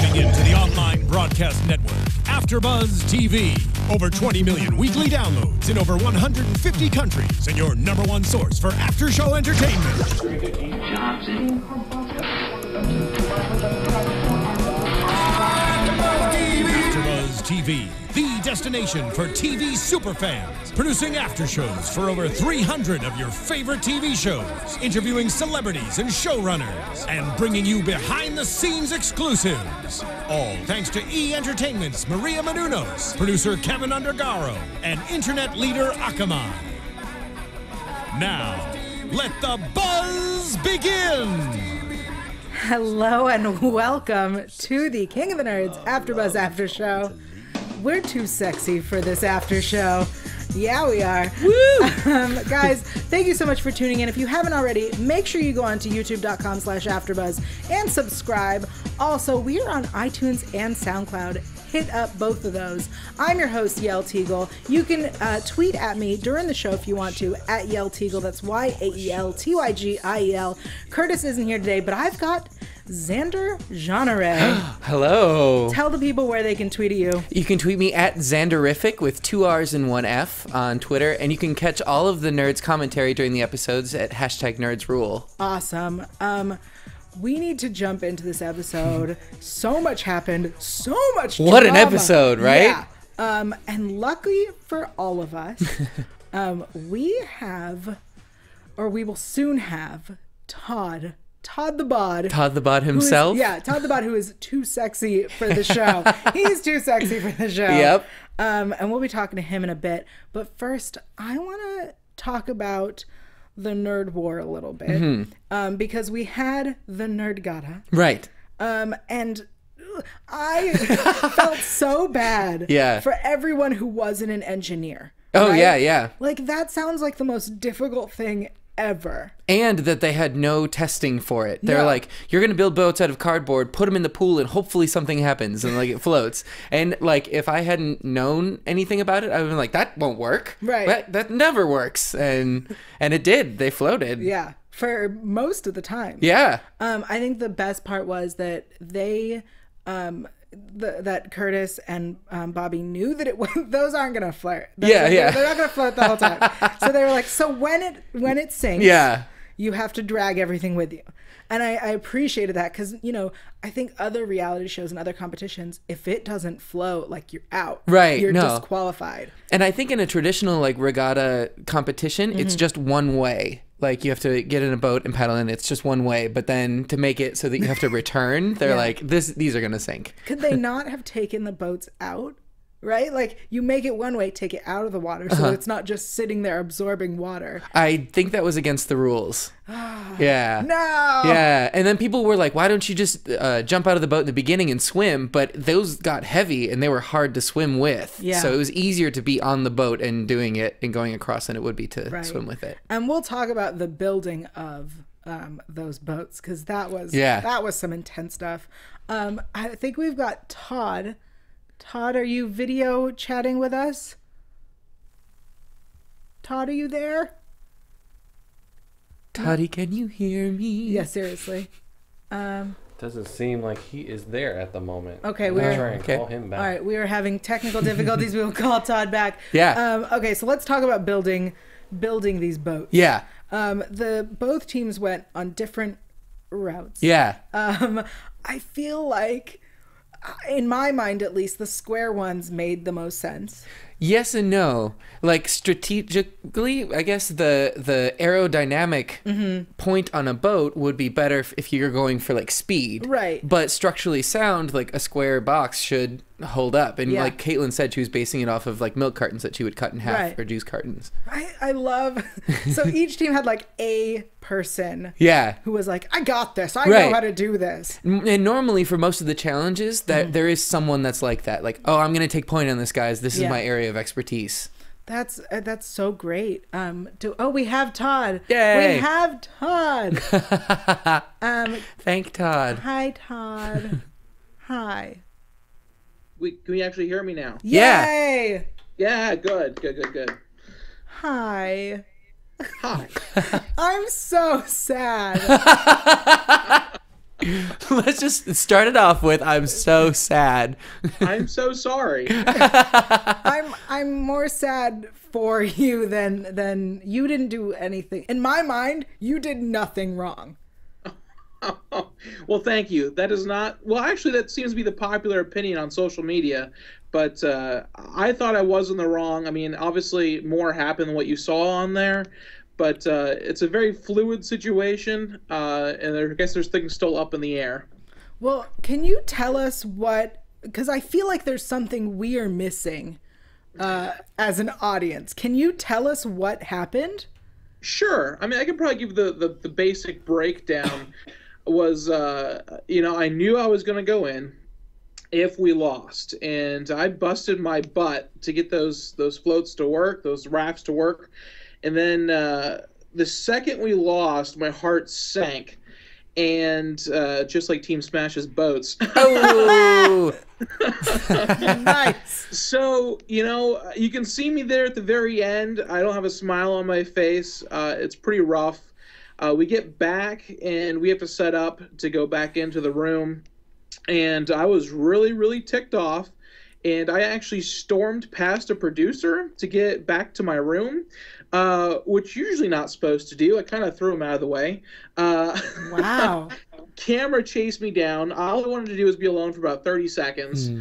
Tuning into the online broadcast network, AfterBuzz TV. Over 20 million weekly downloads in over 150 countries, and your number one source for after-show entertainment. AfterBuzz TV, the destination for TV superfans. Producing aftershows for over 300 of your favorite TV shows. Interviewing celebrities and showrunners. And bringing you behind-the-scenes exclusives. All thanks to E! Entertainment's Maria Menounos, producer Kevin Undergaro, and internet leader Akamai. Now, let the buzz begin! Hello and welcome to the King of the Nerds AfterBuzz After Show. We're too sexy for this after show. Yeah, we are. Woo! Guys, thank you so much for tuning in. If you haven't already, make sure you go on to youtube.com/AfterBuzz and subscribe. Also, we are on iTunes and SoundCloud. Hit up both of those. I'm your host, Yael Tygiel. You can tweet at me during the show if you want to, at Yael Tygiel. That's YaelTygiel. Curtis isn't here today, but I've got Xander Jeanneret. Hello. Tell the people where they can tweet at you. You can tweet me at Xanderific with 2 R's and 1 F on Twitter, and you can catch all of the Nerds commentary during the episodes at #NerdsRule. Awesome. We need to jump into this episode. So much happened. So much drama. What an episode, right? Yeah. And luckily for all of us, we will soon have Todd the Bod. Todd the Bod himself? Todd the Bod, who is too sexy for the show. He's too sexy for the show. Yep. And we'll be talking to him in a bit. But first, I want to talk about the nerd war a little bit, because we had the nerd gata, right? And I felt so bad for everyone who wasn't an engineer. Oh, right? yeah. Like, that sounds like the most difficult thing ever. And that they had no testing for it. They're like, you're going to build boats out of cardboard, put them in the pool, and hopefully something happens, and like it floats. And like, if I hadn't known anything about it, I would have been like, that won't work. Right. That never works. And it did. They floated. Yeah. For most of the time. Yeah. I think the best part was that they, that Curtis and Bobby knew that those aren't gonna float. They're not gonna float the whole time. So they were like, so when it sinks, you have to drag everything with you. And I appreciated that, because I think other reality shows and other competitions, if it doesn't float, like, you're out. Right. You're disqualified. And I think in a traditional like regatta competition, it's just one way. Like, you have to get in a boat and paddle in. It's just one way. But then to make it so that you have to return, they're like, these are going to sink. Could they not have taken the boats out? Right? Like, you make it one way, take it out of the water, so it's not just sitting there absorbing water. I think that was against the rules. Yeah. No! Yeah. And then people were like, why don't you just jump out of the boat in the beginning and swim? But those got heavy and they were hard to swim with. Yeah. So it was easier to be on the boat and doing it and going across than it would be to swim with it. And we'll talk about the building of those boats, because that was some intense stuff. I think we've got Todd. Todd, are you video chatting with us? Todd, are you there? Toddy, can you hear me? Yeah, seriously. Doesn't seem like he is there at the moment. Okay, we're trying to call him back. All right, we are having technical difficulties. We will call Todd back. Yeah. Okay, so let's talk about building these boats. Yeah. Both teams went on different routes. Yeah. I feel like, in my mind at least, the square ones made the most sense. Yes and no. Like, strategically, I guess the aerodynamic point on a boat would be better if you're going for like speed. Right. But structurally sound, like a square box should hold up. And like Caitlin said, she was basing it off of like milk cartons that she would cut in half, or juice cartons. I love, so each team had like a person who was like, I got this. I know how to do this. And normally for most of the challenges, that there is someone that's like that. Like, oh, I'm going to take point on this, guys. This is my area of expertise. That's so great. We have Todd. Yay! We have Todd. Thank Todd. Hi, Todd. Hi. Can we actually hear me now? Yay! Yeah, good. Hi. Hi. I'm so sad. Let's just start it off with, I'm so sad. I'm so sorry. I'm more sad for you than you didn't do anything. In my mind, you did nothing wrong. Well, thank you. That is not... Well, actually, that seems to be the popular opinion on social media. But I thought I was in the wrong. I mean, obviously, more happened than what you saw on there. But it's a very fluid situation. And I guess there's things still up in the air. Well, can you tell us what... Because I feel like there's something we are missing as an audience. Can you tell us what happened? Sure. I mean, I can probably give the basic breakdown. Was I knew I was going to go in if we lost, and I busted my butt to get those floats to work, those rafts to work, and then the second we lost, my heart sank, and just like Team Smash's boats. Oh, nice. So you can see me there at the very end. I don't have a smile on my face. It's pretty rough. We get back and we have to set up to go back into the room. And I was really, really ticked off. And I actually stormed past a producer to get back to my room, which usually not supposed to do. I kind of threw him out of the way. Wow. Camera chased me down. All I wanted to do was be alone for about 30 seconds,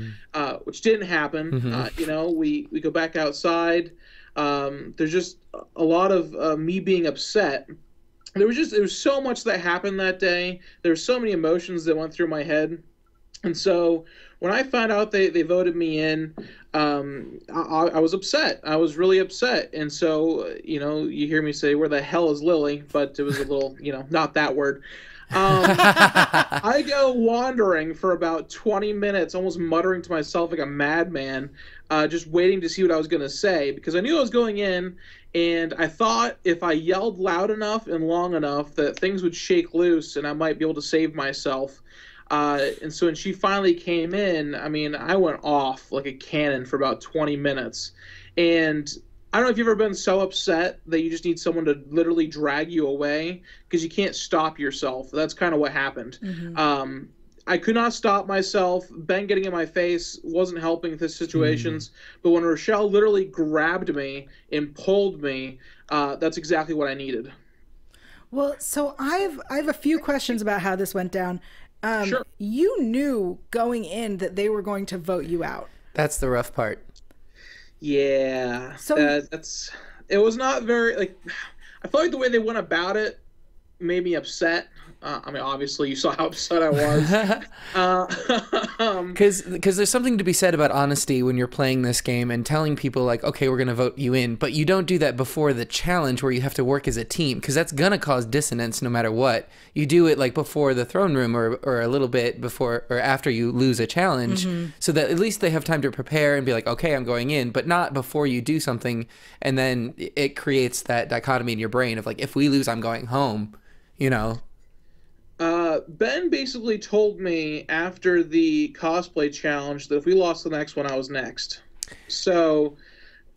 which didn't happen. We go back outside. There's just a lot of me being upset. There was so much that happened that day. There were so many emotions that went through my head. And so when I found out they voted me in, I was upset. I was really upset. And so, you hear me say, where the hell is Lily? But it was a little, not that word. I go wandering for about 20 minutes, almost muttering to myself like a madman, just waiting to see what I was going to say, because I knew I was going in. And I thought if I yelled loud enough and long enough that things would shake loose and I might be able to save myself. And so when she finally came in, I mean, I went off like a cannon for about 20 minutes. And I don't know if you've ever been so upset that you just need someone to literally drag you away because you can't stop yourself. That's kind of what happened. Mm-hmm. I could not stop myself. Ben getting in my face wasn't helping the situations. But when Rochelle literally grabbed me and pulled me, that's exactly what I needed. Well, so I have a few questions about how this went down. Sure. You knew going in that they were going to vote you out. that's the rough part. Yeah. So it was not very, I felt like the way they went about it made me upset. I mean, obviously, you saw how upset I was. Because there's something to be said about honesty when you're playing this game and telling people, like, okay, we're going to vote you in. But you don't do that before the challenge where you have to work as a team, because that's going to cause dissonance no matter what. You do it, like, before the throne room or a little bit before or after you lose a challenge, so that at least they have time to prepare and be like, okay, I'm going in, but not before you do something. And then it creates that dichotomy in your brain of, like, if we lose, I'm going home, Ben basically told me after the cosplay challenge that if we lost the next one, I was next. So,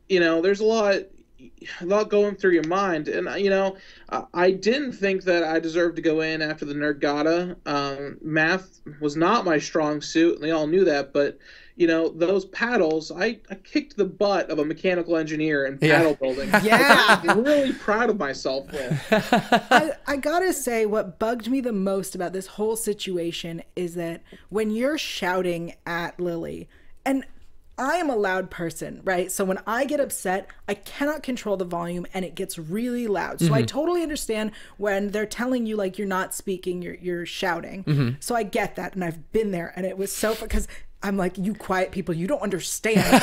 there's a lot going through your mind. And, I didn't think that I deserved to go in after the Nerdgata. Math was not my strong suit, and they all knew that. But, those paddles, I kicked the butt of a mechanical engineer in paddle building. Yeah. I'm really proud of myself there. I gotta say, what bugged me the most about this whole situation is that when you're shouting at Lily, and I am a loud person, right? So when I get upset, I cannot control the volume and it gets really loud. So I totally understand when they're telling you, like, you're not speaking, you're shouting. So I get that, and I've been there, and it was so fun because I'm like, you quiet people, you don't understand.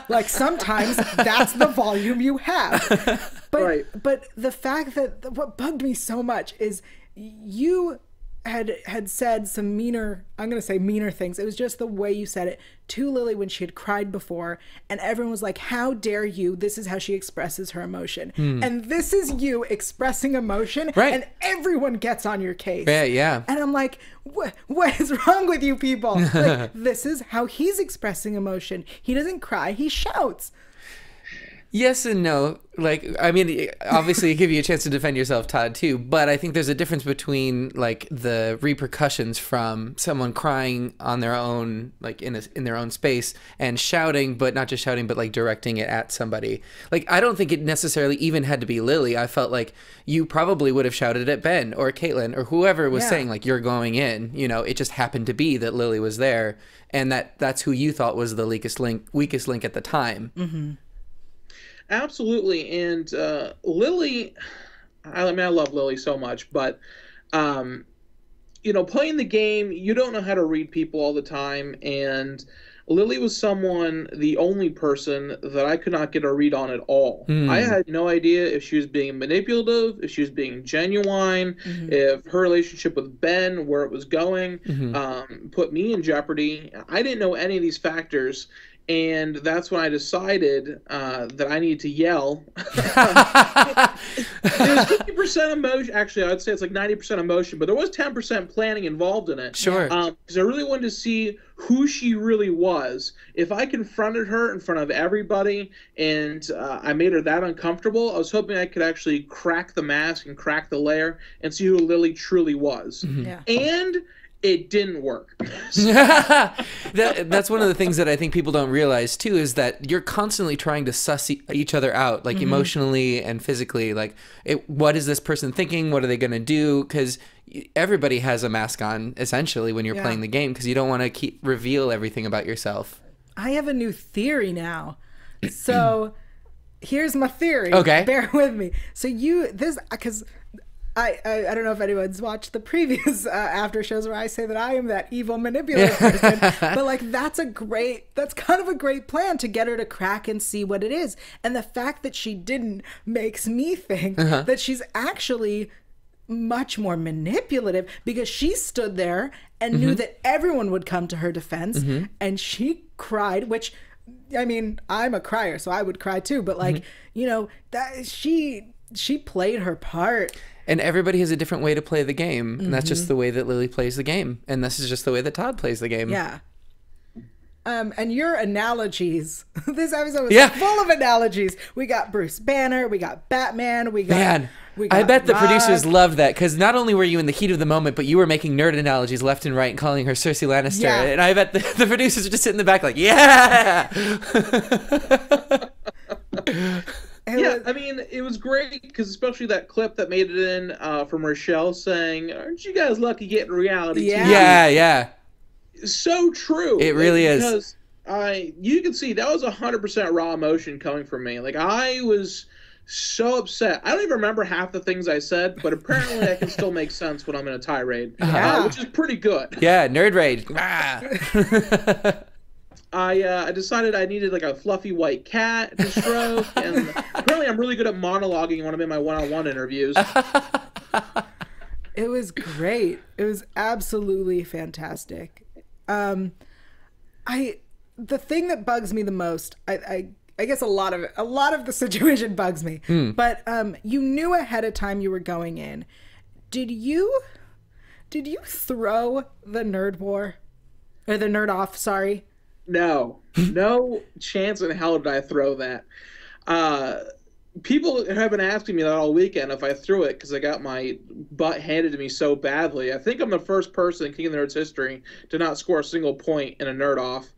Like, sometimes that's the volume you have. But the fact that what bugged me so much is you had said some meaner, I'm going to say meaner things. It was just the way you said it to Lily when she had cried before. And everyone was like, how dare you? This is how she expresses her emotion. And this is you expressing emotion. Right. And everyone gets on your case. Yeah. And I'm like, what is wrong with you people? Like, this is how he's expressing emotion. He doesn't cry, he shouts. Yes and no. Like, I mean, obviously, it give you a chance to defend yourself, Todd, too. But I think there's a difference between like the repercussions from someone crying on their own, like in their own space, and shouting, but not just shouting, but like directing it at somebody. Like, I don't think it necessarily even had to be Lily. I felt like you probably would have shouted at Ben or Caitlin or whoever was saying like you're going in. You know, it just happened to be that Lily was there, and that's who you thought was the weakest link at the time. Mm-hmm. Absolutely. And Lily, I mean, I love Lily so much, but, you know, playing the game, you don't know how to read people all the time. And Lily was the only person that I could not get a read on at all. I had no idea if she was being manipulative, if she was being genuine, if her relationship with Ben, where it was going, put me in jeopardy. I didn't know any of these factors. And that's when I decided that I needed to yell. It was 50% emotion. Actually, I'd say it's like 90% emotion, but there was 10% planning involved in it. Sure. Because I really wanted to see who she really was. If I confronted her in front of everybody and I made her that uncomfortable, I was hoping I could actually crack the mask and crack the layer and see who Lily truly was. Yeah. And it didn't work. That's one of the things that I think people don't realize too, is that you're constantly trying to suss each other out, like emotionally and physically. Like, what is this person thinking? What are they going to do? Because everybody has a mask on essentially when you're playing the game, because you don't want to reveal everything about yourself. I have a new theory now. So here's my theory. Okay. Bear with me. So because I don't know if anyone's watched the previous after shows where I say that I am that evil manipulative person, but like that's kind of a great plan to get her to crack and see what it is. And the fact that she didn't makes me think that she's actually much more manipulative, because she stood there and knew that everyone would come to her defense, and she cried, which, I mean, I'm a crier, so I would cry too, but like, you know, that she played her part. And everybody has a different way to play the game. And that's just the way that Lily plays the game. And this is just the way that Todd plays the game. Yeah. And your analogies, this episode was full of analogies. We got Bruce Banner, we got Batman, we got I bet the producers loved that, because not only were you in the heat of the moment, but you were making nerd analogies left and right and calling her Cersei Lannister. Yeah. And I bet the producers were just sitting in the back like, yeah! I mean, it was great, because especially that clip that made it in from Rochelle saying, "Aren't you guys lucky getting reality TV?" Yeah. So true. It really is. Because you can see that was 100% raw emotion coming from me. Like, I was so upset. I don't even remember half the things I said, but apparently I can still make sense when I'm in a tirade, which is pretty good. Yeah, nerd rage. I decided I needed like a fluffy white cat to stroke, and apparently I'm really good at monologuing when I'm in my one-on-one interviews. It was great. It was absolutely fantastic. The thing that bugs me the most, I guess a lot of the situation bugs me, but you knew ahead of time you were going in. Did you throw the nerd war, or the nerd off? Sorry. No chance in hell did I throw that. People have been asking me that all weekend if I threw it, because I got my butt handed to me so badly. I think I'm the first person in King of the Nerds history to not score a single point in a nerd off.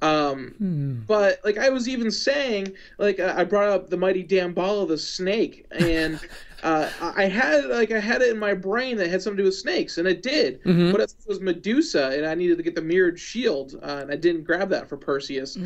But like I was even saying, like I brought up the mighty Damballa the snake, and I had it in my brain that had something to do with snakes, and it did. But it was Medusa, and I needed to get the mirrored shield, and I didn't grab that for Perseus.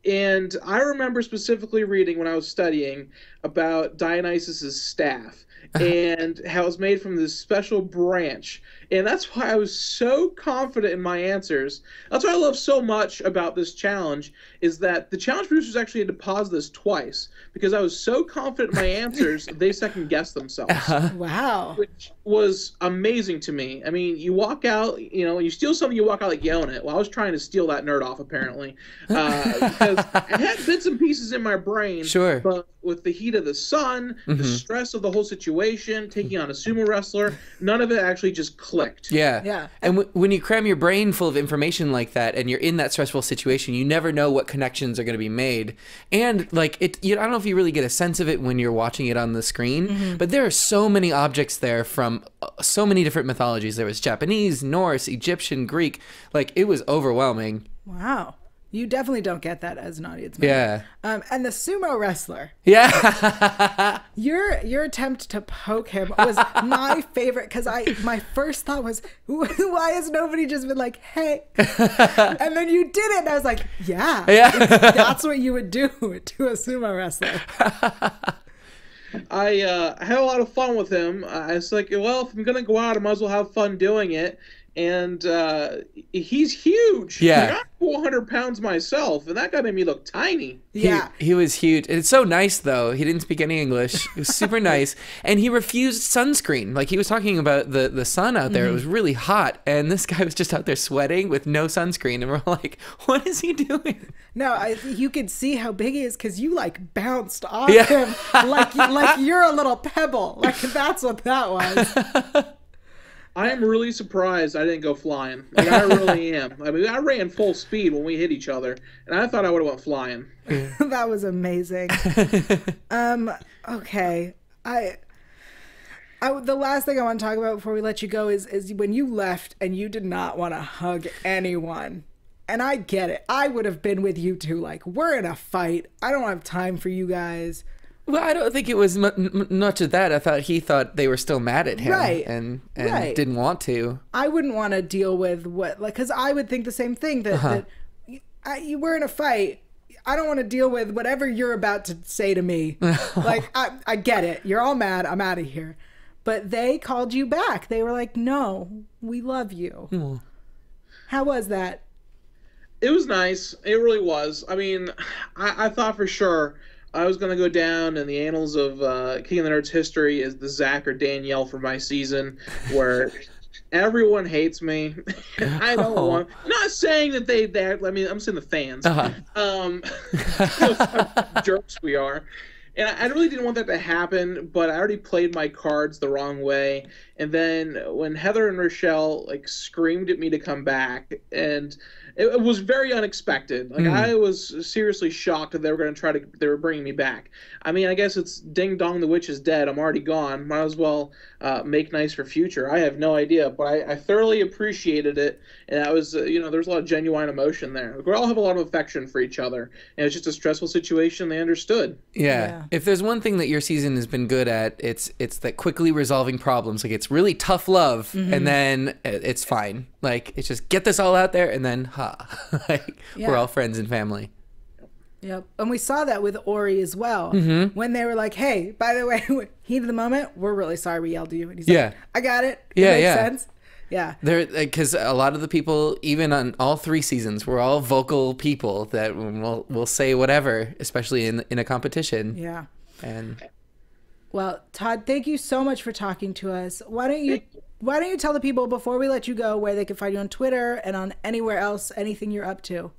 And I remember specifically reading when I was studying about Dionysus's staff and how it's made from this special branch. And that's why I was so confident in my answers. That's what I love so much about this challenge, is that the challenge producers actually had to pause this twice, because I was so confident in my answers they second guessed themselves. Wow. Which was amazing to me. I mean, you walk out, you know, you steal something, you walk out like you own it. Well, I was trying to steal that nerd off, apparently, because I had bits and pieces in my brain. Sure. But with the heat of the sun, the stress of the whole situation, taking on a sumo wrestler, none of it actually just clicked. Yeah. Yeah. And when you cram your brain full of information like that and you're in that stressful situation, you never know what connections are going to be made. And like I don't know if you really get a sense of it when you're watching it on the screen, but there are so many objects there from so many different mythologies. There was Japanese, Norse, Egyptian, Greek. Like, it was overwhelming. Wow. You definitely don't get that as an audience member. Yeah. And the sumo wrestler. Yeah. Your attempt to poke him was my favorite, because my first thought was, why has nobody just been like, hey? And then you did it, and I was like, yeah. That's what you would do to a sumo wrestler. I had a lot of fun with him. I was like, well, if I'm going to go out, I might as well have fun doing it. And he's huge. Yeah. Like, I'm 400 pounds myself, and that guy made me look tiny. Yeah. He was huge. It's so nice, though. He didn't speak any English. It was super nice. And he refused sunscreen. Like, he was talking about the sun out there. It was really hot. And this guy was just out there sweating with no sunscreen. And we're like, what is he doing? No, you could see how big he is, because you like bounced off him like you're a little pebble. Like, that's what that was. I am really surprised I didn't go flying. Like, I really am. I mean, I ran full speed when we hit each other, and I thought I would have went flying. That was amazing. Okay. The last thing I want to talk about before we let you go is when you left and you did not want to hug anyone. And I get it. I would have been with you too. Like, we're in a fight. I don't have time for you guys. Well, I don't think it was much of that. I thought he thought they were still mad at him, right, and didn't want to. I wouldn't want to deal with because I would think the same thing that we're in a fight. I don't want to deal with whatever you're about to say to me. Like, I get it. You're all mad. I'm out of here. But they called you back. They were like, no, we love you. How was that? It was nice. It really was. I mean, I thought for sure I was going to go down in the annals of King of the Nerds history as the Zach or Danielle for my season, where everyone hates me. I don't want. Not saying that they. I mean, I'm saying the fans. Jerks we are. And I really didn't want that to happen, but I already played my cards the wrong way. And then when Heather and Rochelle like screamed at me to come back, and it was very unexpected. Like, I was seriously shocked that they were bringing me back. I mean, I guess it's ding dong, the witch is dead. I'm already gone. Might as well make nice for future. I have no idea, but I thoroughly appreciated it. And that was, there's a lot of genuine emotion there. We all have a lot of affection for each other. And it's just a stressful situation. They understood. Yeah. If there's one thing that your season has been good at, it's that quickly resolving problems. Like, it's really tough love, and then it's fine. Like, it's just get this all out there, and then we're all friends and family. Yep. And we saw that with Ori as well. When they were like, hey, by the way, heat of the moment, we're really sorry we yelled at you. And he's like, I got it. It makes sense. Yeah. Because a lot of the people, even on all 3 seasons, we're all vocal people that will say whatever, especially in a competition. Yeah. And well, Todd, thank you so much for talking to us. Why don't you tell the people before we let you go where they can find you on Twitter and on anywhere else, anything you're up to?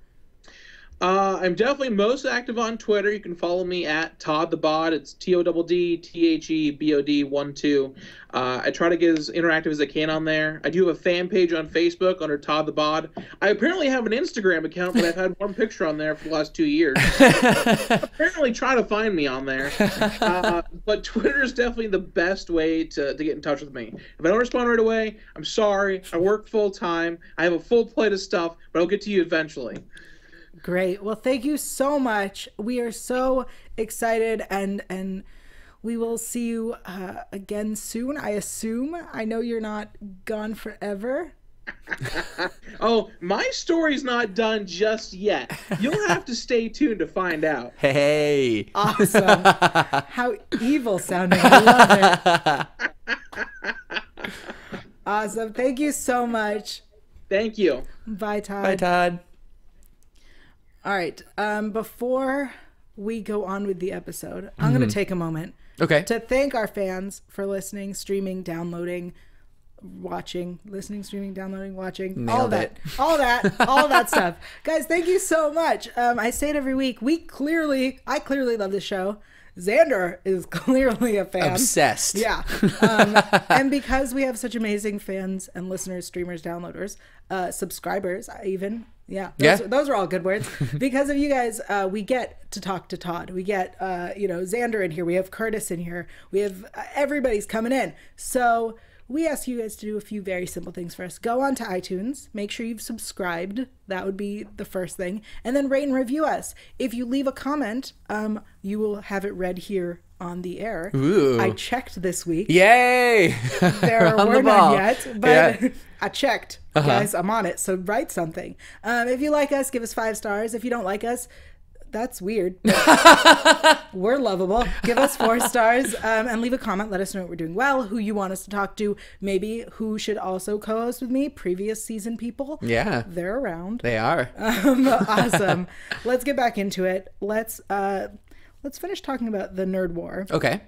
I'm definitely most active on Twitter. You can follow me at Todd the Bod. It's TODDTHEBOD12. I try to get as interactive as I can on there. I do have a fan page on Facebook under Todd the Bod. I apparently have an Instagram account, but I've had one picture on there for the last 2 years. Apparently try to find me on there. But Twitter is definitely the best way to get in touch with me. If I don't respond right away, I'm sorry. I work full time. I have a full plate of stuff, but I'll get to you eventually. Great. Well, thank you so much. We are so excited, and we will see you again soon, I assume. I know you're not gone forever. Oh, my story's not done just yet. You'll have to stay tuned to find out. Hey. Awesome. How evil sounding. I love it. Awesome. Thank you so much. Thank you. Bye, Todd. Bye, Todd. All right. Before we go on with the episode, I'm going to take a moment Okay. To thank our fans for listening, streaming, downloading, watching, listening, streaming, downloading, watching, all of that stuff. Guys, thank you so much. I say it every week. I clearly love this show. Xander is clearly a fan. Obsessed. Yeah. And because we have such amazing fans and listeners, streamers, downloaders, subscribers, even. Yeah. Those are all good words. Because of you guys, we get to talk to Todd. We get, Xander in here. We have Curtis in here. We have everybody's coming in. So we ask you guys to do a few very simple things for us. Go on to iTunes. Make sure you've subscribed. That would be the first thing. And then rate and review us. If you leave a comment, you will have it read here on the air. Ooh. I checked this week. Yay! There were none yet, but I checked. Guys, I'm on it. So write something. If you like us, give us 5 stars. If you don't like us, that's weird. We're lovable. Give us 4 stars and leave a comment. Let us know what we're doing well, who you want us to talk to, maybe who should also co-host with me, previous season people. Yeah. They're around. They are. Awesome. Let's get back into it. Let's finish talking about the nerd war. Okay.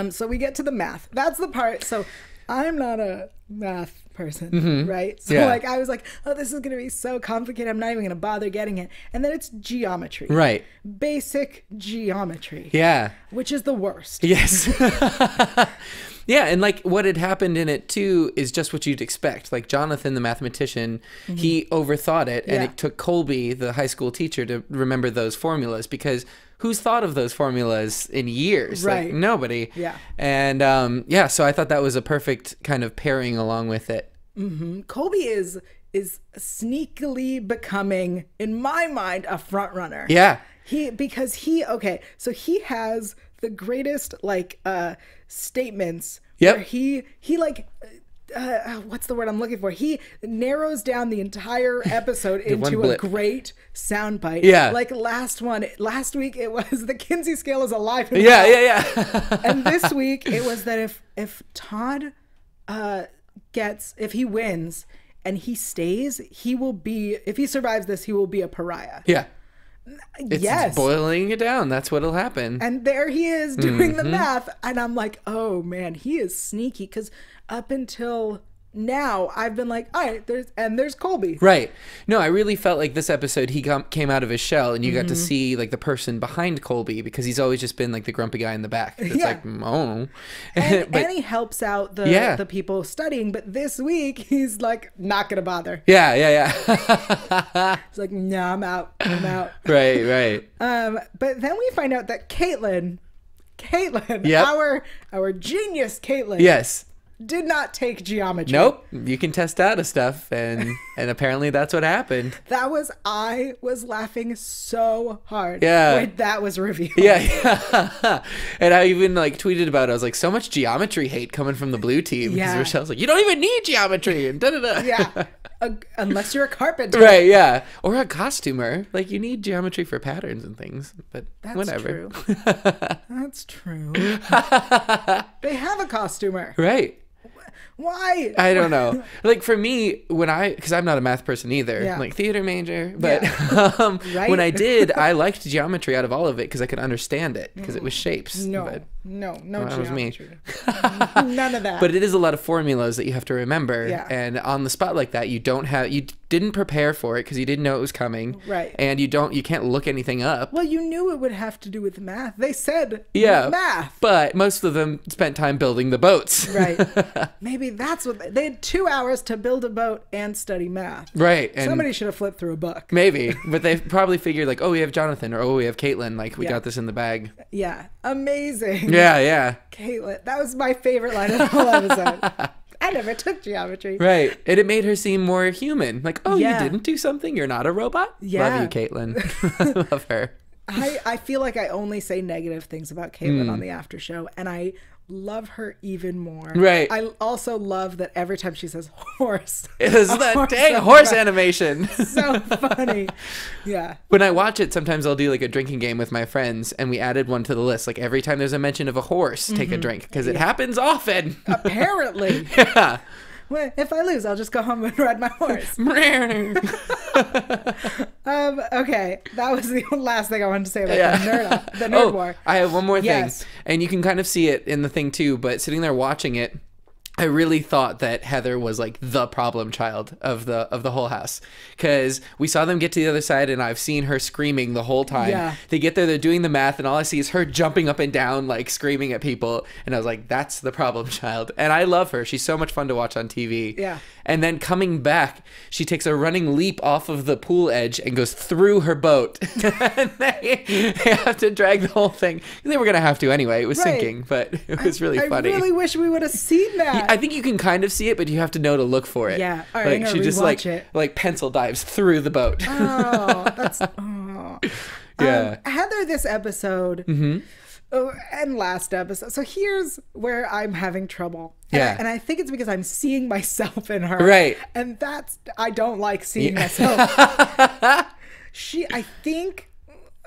So we get to the math. That's the part. So I'm not a math person, right? So I was like, oh, this is going to be so complicated. I'm not even going to bother getting it. And then it's geometry. Right. Basic geometry. Yeah. Which is the worst. Yes. Yeah, and like what had happened in it too is just what you'd expect. Like Jonathan, the mathematician, he overthought it, and it took Colby, the high school teacher, to remember those formulas, because who's thought of those formulas in years? Right. Like nobody. Yeah. And so I thought that was a perfect kind of pairing along with it. Colby is sneakily becoming, in my mind, a front runner. Yeah. He has the greatest statements. Yep. Where he what's the word I'm looking for? He narrows down the entire episode into a great soundbite. Yeah. Like last week it was the Kinsey scale is alive. Yeah. And this week it was that if Todd if he wins and he stays, if he survives this, he will be a pariah. Yeah. It's boiling it down. That's what'll happen. And there he is doing the math. And I'm like, oh man, he is sneaky. Because up until now, I've been like, all right, there's Colby. Right. No, I really felt like this episode, he came out of his shell, and you got to see like the person behind Colby, because he's always just been like the grumpy guy in the back. It's like, oh. And he helps out the people studying. But this week, he's like, not going to bother. Yeah. He's like, no, I'm out. Right. But then we find out that Caitlin, our genius Caitlin. Yes. Did not take geometry. Nope. You can test out of stuff, and apparently that's what happened. I was laughing so hard when that was revealed. Yeah. And I even tweeted about it. I was like, so much geometry hate coming from the blue team. Because Rochelle's like, you don't even need geometry, and da-da-da. Yeah. Unless you're a carpenter. Right, yeah. Or a costumer. Like, you need geometry for patterns and things, but that's whatever. True. That's true. They have a costumer. Right. Why? I don't know. Like for me, because I'm not a math person either, I'm like theater major, but right? When I did, I liked geometry out of all of it because I could understand it because it was shapes. No that was me. None of that. But it is a lot of formulas that you have to remember, and on the spot like that, you didn't prepare for it because you didn't know it was coming, right? And you can't look anything up. Well, you knew it would have to do with math. They said math, but most of them spent time building the boats, right? Maybe that's what they had 2 hours to build a boat and study math, right? And somebody should have flipped through a book, maybe, but they probably figured like, oh, we have Jonathan, or oh, we have Caitlin, like we got this in the bag. Yeah, amazing. Yeah. Caitlin, that was my favorite line of the whole episode. I never took geometry. Right. And it made her seem more human. Like, oh, you didn't do something? You're not a robot? Yeah. Love you, Caitlin. I love her. I feel like I only say negative things about Caitlin on the after show, and I love her even more. Right. I also love that every time she says horse. It was that dang horse animation. So funny. Yeah. When I watch it, sometimes I'll do like a drinking game with my friends, and we added one to the list. Like every time there's a mention of a horse, take a drink, because it happens often. Apparently. Yeah. Well, if I lose, I'll just go home and ride my horse. Okay, that was the last thing I wanted to say about the nerd war. I have one more thing, and you can kind of see it in the thing too. But sitting there watching it, I really thought that Heather was like the problem child of the whole house, because we saw them get to the other side and I've seen her screaming the whole time. Yeah. They get there, they're doing the math, and all I see is her jumping up and down, like screaming at people. And I was like, that's the problem child. And I love her. She's so much fun to watch on TV. Yeah. And then coming back, she takes a running leap off of the pool edge and goes through her boat. And they have to drag the whole thing. They were going to have to anyway. It was sinking, but it was really funny. I really wish we would have seen that. I think you can kind of see it, but you have to know to look for it. Yeah. All right, like she just like pencil dives through the boat. Oh, that's yeah. Heather, this episode and last episode. So here's where I'm having trouble. And I think it's because I'm seeing myself in her. Right. And I don't like seeing myself. I think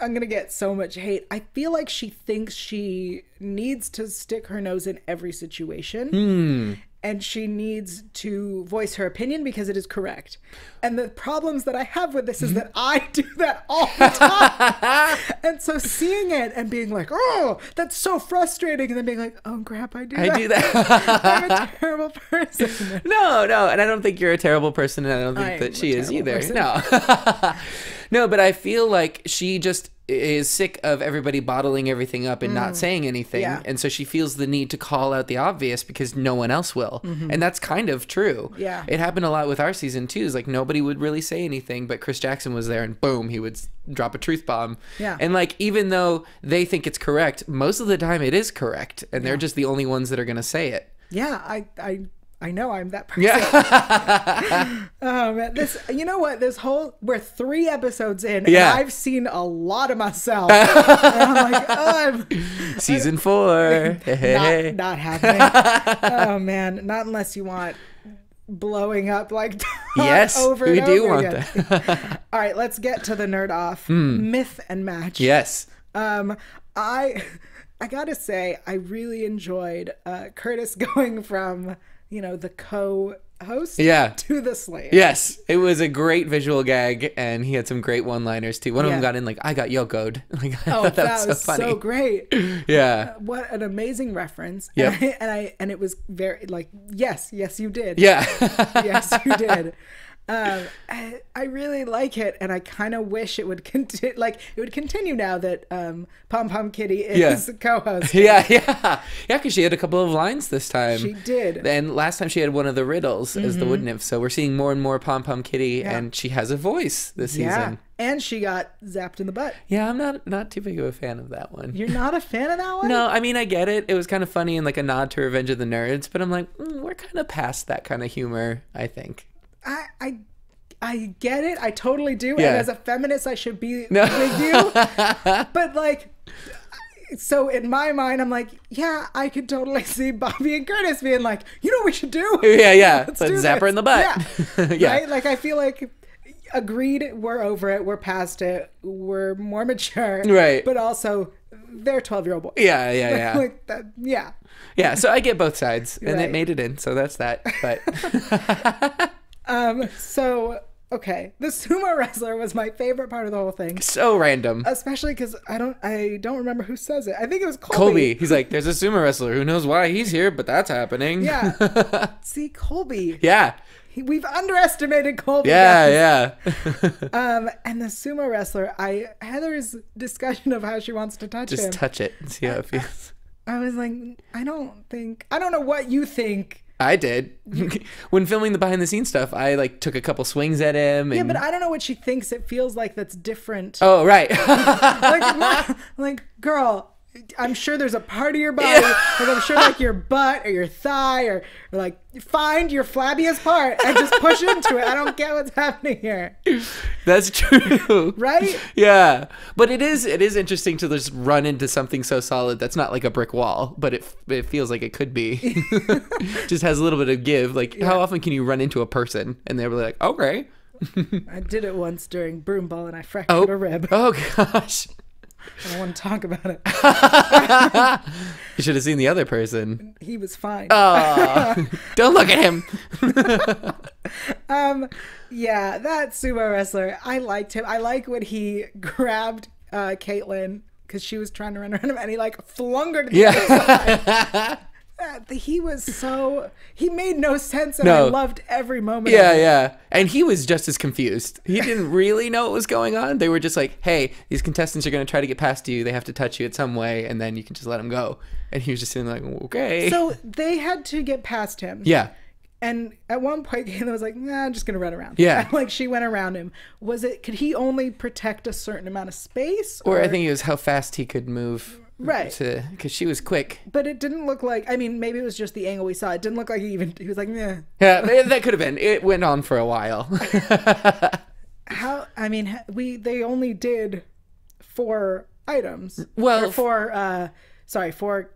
I'm going to get so much hate. I feel like she thinks she needs to stick her nose in every situation. And she needs to voice her opinion because it is correct. And the problems that I have with this is that I do that all the time. And so seeing it and being like, oh, that's so frustrating. And then being like, oh, crap, I do that. I'm a terrible person. No. And I don't think you're a terrible person. And I don't think that she is either. Person. No. No, but I feel like she just is sick of everybody bottling everything up and not saying anything. Yeah. And so she feels the need to call out the obvious because no one else will. And that's kind of true. Yeah. It happened a lot with our season too. Is like nobody would really say anything, but Chris Jackson was there and boom, he would drop a truth bomb. Yeah. And like, even though they think it's correct, most of the time it is correct. And they're just the only ones that are going to say it. Yeah. I know I'm that person. Yeah. You know what? We're 3 episodes in, and I've seen a lot of myself. And I'm like, oh, season 4. Not happening. Oh man, not unless you want blowing up like over and over do want again. That. All right, let's get to the nerd off. Myth and match. Yes. I gotta say, I really enjoyed Curtis going from the co-host to the slave. Yes, it was a great visual gag, and he had some great one-liners too. One of them got in like, "I got yokoed." Like, I thought that was so funny. So great. Yeah. What an amazing reference. Yeah. And it was very like, yes, you did. Yeah. Yes, you did. I really like it, and I kind of wish it would continue. Like it would continue now that Pom Pom Kitty is co-host. Yeah, because she had a couple of lines this time. She did. And last time she had one of the riddles as the wood nymph. So we're seeing more and more Pom Pom Kitty, and she has a voice this season. And she got zapped in the butt. Yeah, I'm not too big of a fan of that one. You're not a fan of that one? No, I mean, I get it. It was kind of funny and like a nod to Revenge of the Nerds, but I'm like, we're kind of past that kind of humor, I think. I get it. I totally do. Yeah. And as a feminist, I should be with you. But like, so in my mind, I'm like, yeah, I could totally see Bobby and Curtis being like, you know what we should do? Yeah. Let's zap her in the butt. Yeah. Right? Like, I feel like, agreed, we're over it. We're past it. We're more mature. Right. But also, they're 12-year-old boys. Yeah. Like that, yeah. Yeah, so I get both sides. And it made it in, so that's that. But... So, okay, the sumo wrestler was my favorite part of the whole thing. So random. Especially because I don't remember who says it. I think it was Colby. He's like, there's a sumo wrestler. Who knows why he's here, but that's happening. Yeah. See, Colby. Yeah. We've underestimated Colby. Yeah. And the sumo wrestler, Heather's discussion of how she wants to touch him. Just touch it and see how it feels. I was like, I don't know what you think. I did. When filming the behind the scenes stuff, I like took a couple swings at him. Yeah, but I don't know what she thinks it feels like that's different. Oh, right. like, girl, I'm sure there's a part of your body, like I'm sure like your butt or your thigh or like find your flabbiest part and just push into it. I don't get what's happening here. That's true. Right? Yeah. But it is interesting to just run into something so solid that's not like a brick wall, but it feels like it could be. Just has a little bit of give. Like, how often can you run into a person and they were like, okay. I did it once during broom ball and I fractured a rib. Oh, gosh. I don't want to talk about it. You should have seen the other person. He was fine. Oh, don't look at him. Yeah, that sumo wrestler, I liked him. I like when he grabbed Caitlyn because she was trying to run around him, and he like flung her to the other side. He was so, he made no sense, and I loved every moment of it. Yeah. And he was just as confused. He didn't really know what was going on. They were just like, hey, these contestants are going to try to get past you. They have to touch you in some way, and then you can just let them go. And he was just sitting like, okay. So they had to get past him. Yeah. And at one point, Caitlyn was like, nah, I'm just going to run around. Yeah. And, like, she went around him. Could he only protect a certain amount of space? Or I think it was how fast he could move. Right. Because she was quick. But it didn't look like, I mean, maybe it was just the angle we saw. It didn't look like he was like, yeah. Yeah, that could have been. It went on for a while. They only did 4 items. Well, or 4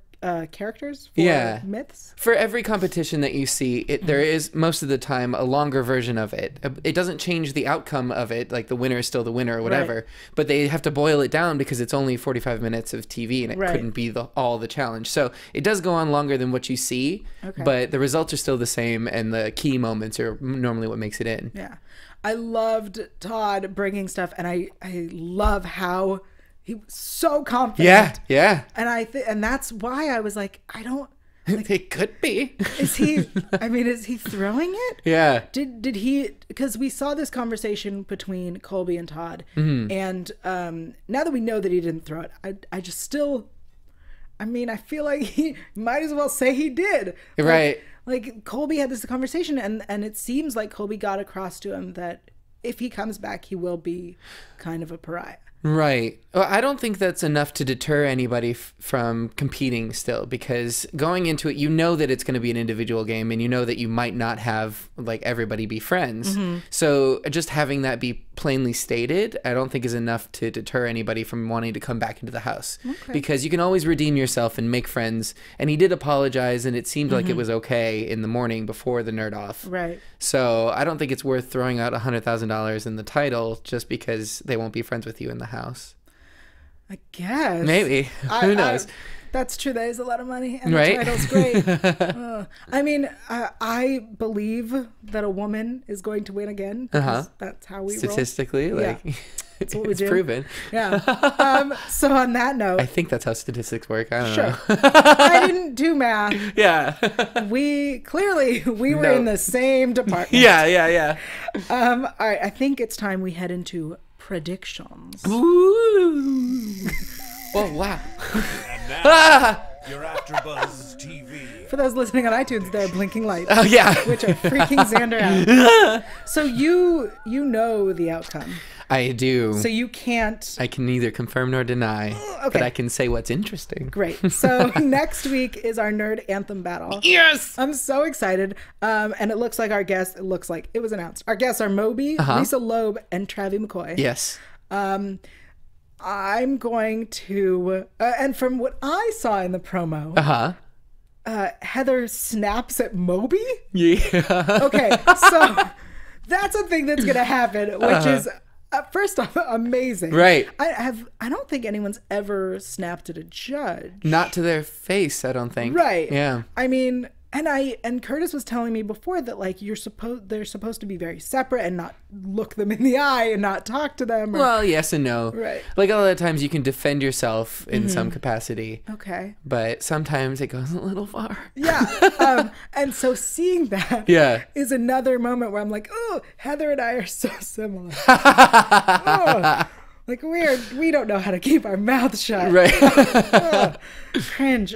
characters, 4 myths. For every competition that you see, there is most of the time a longer version of it. It doesn't change the outcome of it, like the winner is still the winner or whatever, right. But they have to boil it down because it's only 45 minutes of TV and it couldn't be all the challenge. So it does go on longer than what you see, but the results are still the same and the key moments are normally what makes it in. Yeah. I loved Todd bringing stuff, and I love how he was so confident. Yeah. And and that's why I was like, I don't. Like, it could be. Is he throwing it? Yeah. Did he? Because we saw this conversation between Colby and Todd, and now that we know that he didn't throw it, I just still. I mean, I feel like he might as well say he did. Right. Like Colby had this conversation, and it seems like Colby got across to him that if he comes back, he will be kind of a pariah. Right. Well, I don't think that's enough to deter anybody from competing still, because going into it, you know that it's going to be an individual game and you know that you might not have like everybody be friends. So just having that be plainly stated, I don't think is enough to deter anybody from wanting to come back into the house, because you can always redeem yourself and make friends. And he did apologize, and it seemed like it was okay in the morning before the nerd off. Right. So I don't think it's worth throwing out $100,000 in the title just because they won't be friends with you in the house. I guess. Maybe. Who knows? That's true. That is a lot of money. And right? the title's great. I mean, I believe that a woman is going to win again. Because that's how we statistically, roll. like, that's what we it's do. proven. Yeah. So on that note. I think that's how statistics work. I don't know. I didn't do math. Yeah. We were in the same department. Yeah. All right. I think it's time we head into predictions. Ooh. Oh, wow. And now, your AfterBuzz TV. For those listening on iTunes, there are blinking lights. Oh, yeah. Which are freaking Xander out. So you know the outcome. I do. So you can't. I can neither confirm nor deny, but I can say what's interesting. Great. So next week is our nerd anthem battle. Yes! I'm so excited. And it looks like it was announced. Our guests are Moby, Lisa Loeb, and Travie McCoy. Yes. I'm going to, and from what I saw in the promo, Heather snaps at Moby. Yeah. Okay, so that's a thing that's gonna happen, which is first off amazing. Right. I don't think anyone's ever snapped at a judge. Not to their face, I don't think. Right. Yeah. I mean, and Curtis was telling me before that like they're supposed to be very separate and not look them in the eye and not talk to them. Well, yes and no. Right. Like a lot of times you can defend yourself in some capacity. Okay. But sometimes it goes a little far. Yeah. And so seeing that is another moment where I'm like, oh, Heather and I are so similar. Like we don't know how to keep our mouths shut. Right. Cringe.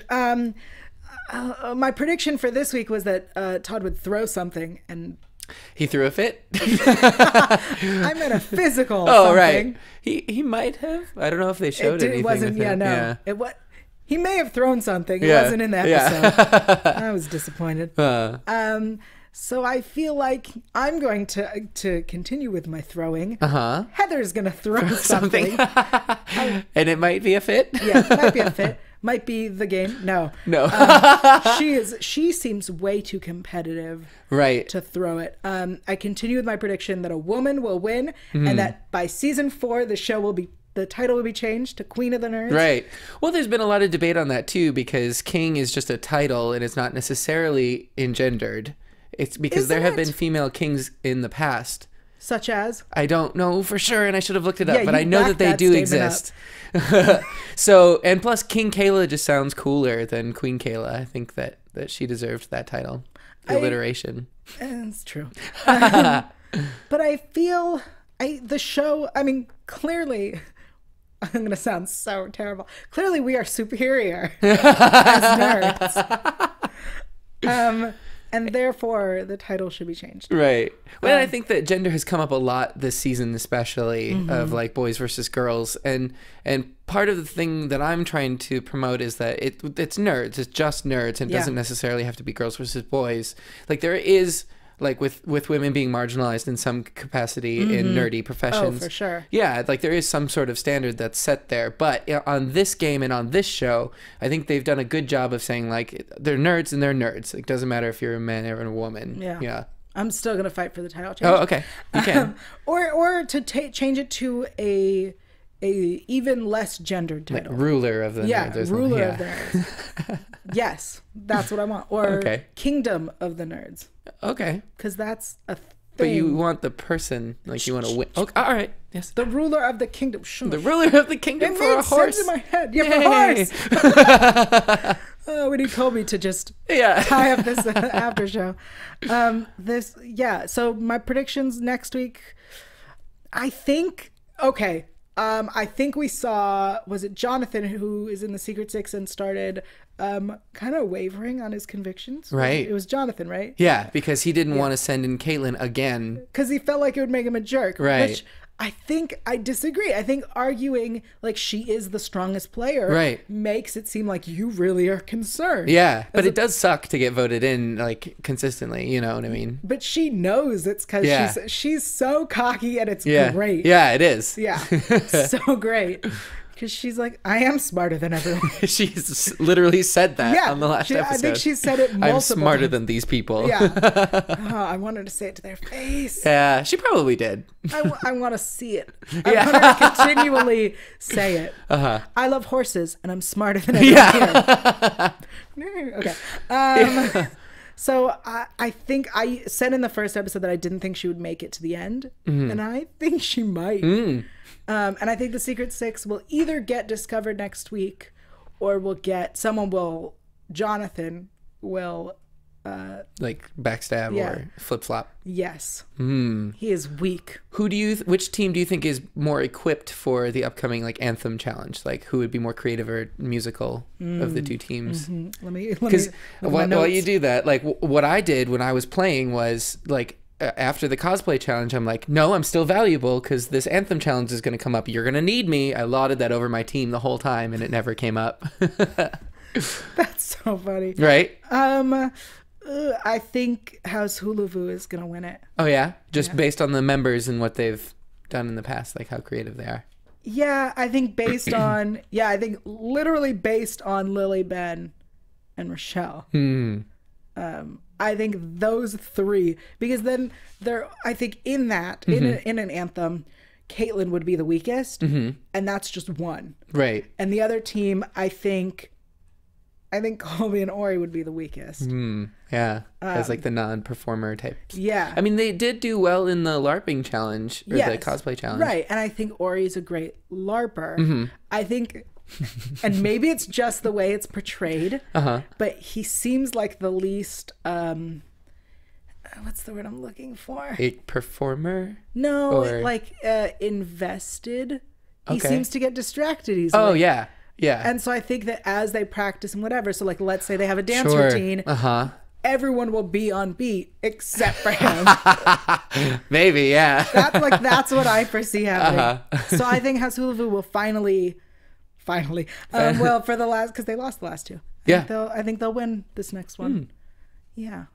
My prediction for this week was that Todd would throw something, and he threw a fit. I meant a physical. Oh, something. Right. He might have. I don't know if they showed anything. It wasn't. With it. No. Yeah. He may have thrown something. It wasn't in the episode. I was disappointed. So I feel like I'm going to continue with my throwing. Heather's gonna throw something. And it might be a fit. Yeah, it might be a fit. Might be the game. No. She seems way too competitive. Right. To throw it. I continue with my prediction that a woman will win, and that by season 4 the show will be the title would be changed to Queen of the Nerds. Right. Well, there's been a lot of debate on that too, because king is just a title and it's not necessarily engendered. It's because there have been female kings in the past. Such as? I don't know for sure, and I should have looked it up, but I know that they that do exist. So, and plus King Kayla just sounds cooler than Queen Kayla. I think that she deserved that title. Alliteration. It's true. But I feel the show, I mean, clearly, I'm going to sound so terrible. Clearly we are superior as nerds. And therefore, the title should be changed. Right. Well, I think that gender has come up a lot this season, especially of like boys versus girls, and part of the thing that I'm trying to promote is that it's nerds. It's just nerds, and doesn't necessarily have to be girls versus boys. Like there is. Like with women being marginalized in some capacity in nerdy professions. Oh, for sure. Yeah, like there is some sort of standard that's set there. But on this game and on this show, I think they've done a good job of saying like they're nerds and they're nerds. It doesn't matter if you're a man or a woman. Yeah. I'm still going to fight for the title change. Oh, okay. You can. Or to change it to a even less gendered title. Like ruler of the nerds. Ruler of the nerds. Yes, that's what I want. Or Kingdom of the Nerds. Okay. Because that's a thing. But you want the person, like you want to win. Okay, all right. Yes. The ruler of the kingdom. The ruler of the kingdom it for a horse. Sense in my head. Yeah, Yay. for a horse. When he told me to just tie up this after show. So my predictions next week, I think we saw, was it Jonathan who is in the Secret Six and started kind of wavering on his convictions? Right. It was Jonathan, right? Yeah, because he didn't want to send in Caitlyn again. Because he felt like it would make him a jerk. Right. Which I think I disagree. I think arguing like she is the strongest player makes it seem like you really are concerned. Yeah, but it does suck to get voted in like consistently, you know what I mean? But she knows it's because she's so cocky and it's great. Yeah, it is. Yeah, so great. Because she's like, I am smarter than everyone. She's literally said that on the last episode. I think she said it multiple I'm smarter times. than these people. Yeah. I wanted to say it to their face. Yeah, she probably did. I want to see it. I want her to continually say it. I love horses, and I'm smarter than everyone here. Okay. So I think I said in the first episode that I didn't think she would make it to the end, and I think she might. And I think the Secret Six will either get discovered next week, or Jonathan will like backstab or flip flop. Yes. He is weak. Which team do you think is more equipped for the upcoming like anthem challenge? Like who would be more creative or musical of the two teams? Let me Because while you do that, like what I did when I was playing was like after the cosplay challenge, I'm like, no, I'm still valuable because this anthem challenge is going to come up. You're going to need me. I lauded that over my team the whole time, and it never came up. That's so funny. Right? I think House Hulavu is going to win it. Oh, yeah? Just based on the members and what they've done in the past, like how creative they are. Yeah, I think literally based on Lily, Ben, and Rochelle. I think those three, because then I think in that, in an anthem, Caitlyn would be the weakest, and that's just one. Right. And the other team, I think Colby and Ori would be the weakest. Yeah, as like the non-performer types. Yeah. I mean, they did do well in the LARPing challenge, or the cosplay challenge. Right, and I think Ori's a great LARPer. I think... and maybe it's just the way it's portrayed, but he seems like the least what's the word I'm looking for? A performer? No, like invested. He seems to get distracted easily. Oh yeah. And so I think that as they practice and whatever, so like let's say they have a dance routine, everyone will be on beat except for him. Maybe, yeah. That's what I foresee happening. So I think House Hulavu will finally well, for the last, because they lost the last two. I think they'll win this next one. Yeah.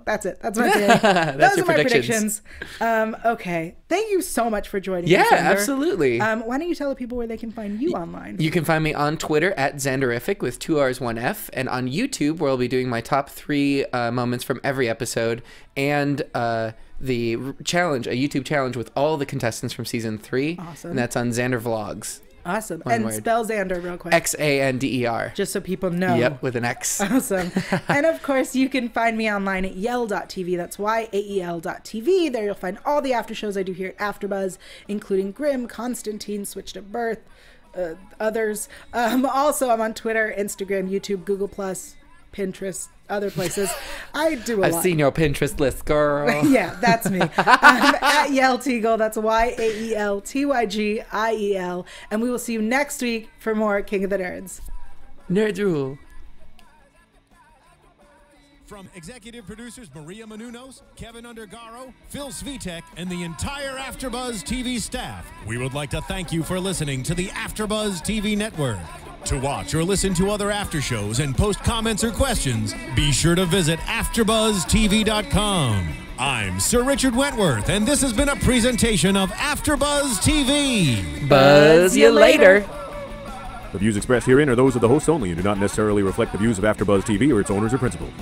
That's it. That's my theory. Those are my predictions. Okay. Thank you so much for joining us. Yeah, absolutely. Why don't you tell the people where they can find you online? You can find me on Twitter at Xanderific with 2 R's, 1 F, and on YouTube where I'll be doing my top 3 moments from every episode, and challenge, a YouTube challenge with all the contestants from season 3. Awesome. And that's on Xander Vlogs. Awesome. One and word. Spell Xander real quick. Xander. Just so people know. Yep, with an X. Awesome. And of course, you can find me online at yael.tv. That's YAEL.tv. There you'll find all the after shows I do here at AfterBuzz, including Grimm, Constantine, Switched at Birth, others. Also, I'm on Twitter, Instagram, YouTube, Google+, Pinterest, other places. I do a lot. I've seen your Pinterest list, girl. Yeah, that's me. At Yael Tygiel. That's YAELTYGIEL. And we will see you next week for more King of the Nerds. Nerd rule. From executive producers Maria Menounos, Kevin Undergaro, Phil Svitek, and the entire AfterBuzz TV staff, we would like to thank you for listening to the AfterBuzz TV network. To watch or listen to other after shows and post comments or questions, be sure to visit AfterBuzzTV.com. I'm Sir Richard Wentworth, and this has been a presentation of AfterBuzz TV. Buzz you later. The views expressed herein are those of the hosts only and do not necessarily reflect the views of AfterBuzz TV or its owners or principals.